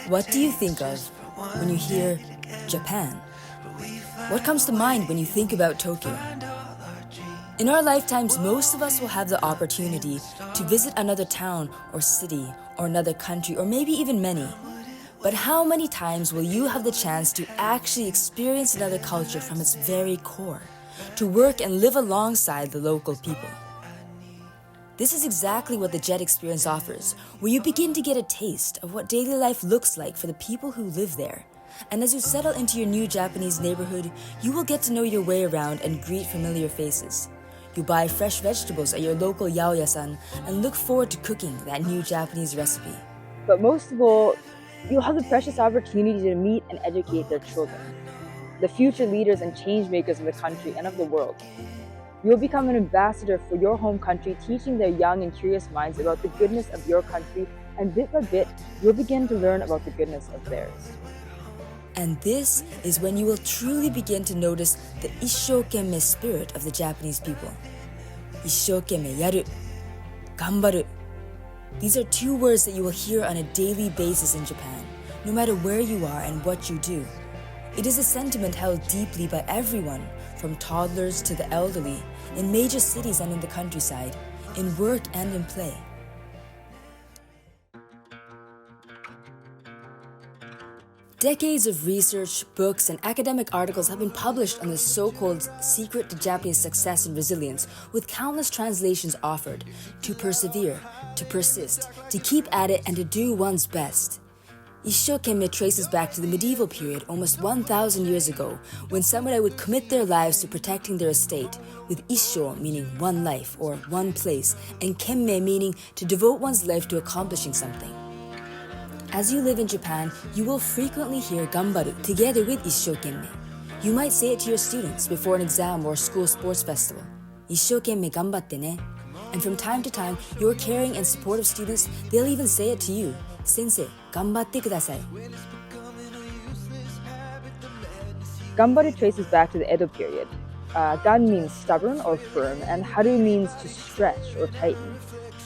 What do you think of when you hear Japan? What comes to mind when you think about Tokyo? In our lifetimes, most of us will have the opportunity to visit another town or city or another country or maybe even many. But how many times will you have the chance to actually experience another culture from its very core, to work and live alongside the local people? This is exactly what the JET experience offers, where you begin to get a taste of what daily life looks like for the people who live there. And as you settle into your new Japanese neighborhood, you will get to know your way around and greet familiar faces. You buy fresh vegetables at your local yaoya-san and look forward to cooking that new Japanese recipe. But most of all, you'll have the precious opportunity to meet and educate their children, the future leaders and change makers of the country and of the world. You'll become an ambassador for your home country, teaching their young and curious minds about the goodness of your country, and bit by bit, you'll begin to learn about the goodness of theirs. And this is when you will truly begin to notice the isshokenmei spirit of the Japanese people. Isshokenmei yaru, ganbaru. These are two words that you will hear on a daily basis in Japan, no matter where you are and what you do. It is a sentiment held deeply by everyone, from toddlers to the elderly, in major cities and in the countryside, in work and in play. Decades of research, books, and academic articles have been published on the so-called secret to Japanese success and resilience, with countless translations offered: to persevere, to persist, to keep at it, and to do one's best. Isshokenmei traces back to the medieval period almost 1,000 years ago, when samurai would commit their lives to protecting their estate, with issho meaning one life or one place, and kenmei meaning to devote one's life to accomplishing something. As you live in Japan, you will frequently hear ganbaru together with isshokenmei. You might say it to your students before an exam or school sports festival. Isshokenmei ganbatte ne. And from time to time, your caring and supportive students, they'll even say it to you. Sensei, ganbatte kudasai. Ganbaru traces back to the Edo period. Gan means stubborn or firm, and haru means to stretch or tighten.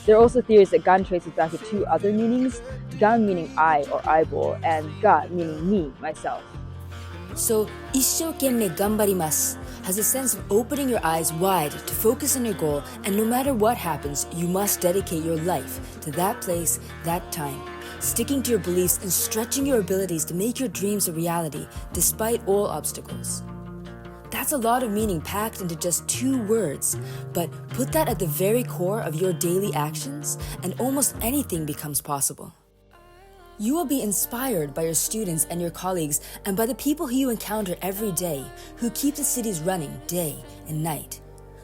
There are also theories that gan traces back to two other meanings: gan meaning eye or eyeball, and ga meaning me, myself. So, isshokenmei ganbarimasu has a sense of opening your eyes wide to focus on your goal, and no matter what happens, you must dedicate your life to that place, that time, sticking to your beliefs and stretching your abilities to make your dreams a reality despite all obstacles. That's a lot of meaning packed into just two words, but put that at the very core of your daily actions, and almost anything becomes possible. You will be inspired by your students and your colleagues, and by the people who you encounter every day, who keep the cities running day and night.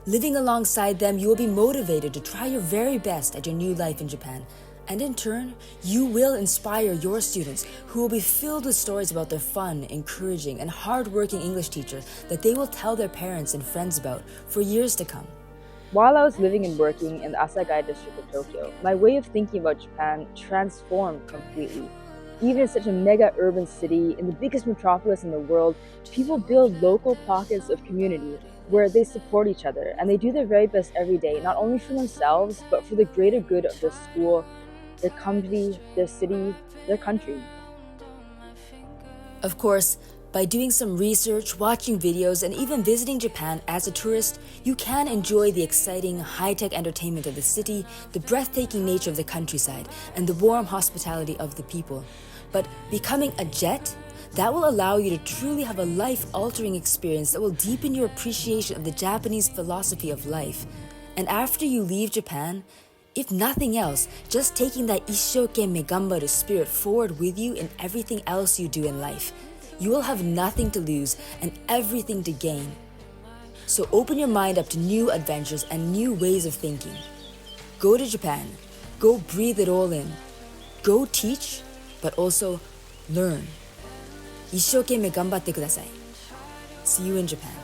Living alongside them, you will be motivated to try your very best at your new life in Japan. And in turn, you will inspire your students, who will be filled with stories about their fun, encouraging, and hard-working English teacher that they will tell their parents and friends about for years to come. While I was living and working in the Asagai district of Tokyo, my way of thinking about Japan transformed completely. Even in such a mega urban city, in the biggest metropolis in the world, people build local pockets of community where they support each other, and they do their very best every day, not only for themselves, but for the greater good of their school, their company, their city, their country. Of course, by doing some research, watching videos, and even visiting Japan as a tourist, you can enjoy the exciting, high-tech entertainment of the city, the breathtaking nature of the countryside, and the warm hospitality of the people. But becoming a JET, that will allow you to truly have a life-altering experience that will deepen your appreciation of the Japanese philosophy of life. And after you leave Japan, if nothing else, just taking that isshokenmei ganbaru spirit forward with you in everything else you do in life, you will have nothing to lose and everything to gain. So open your mind up to new adventures and new ways of thinking. Go to Japan. Go breathe it all in. Go teach, but also learn. Isshokenmei ganbatte kudasai. See you in Japan.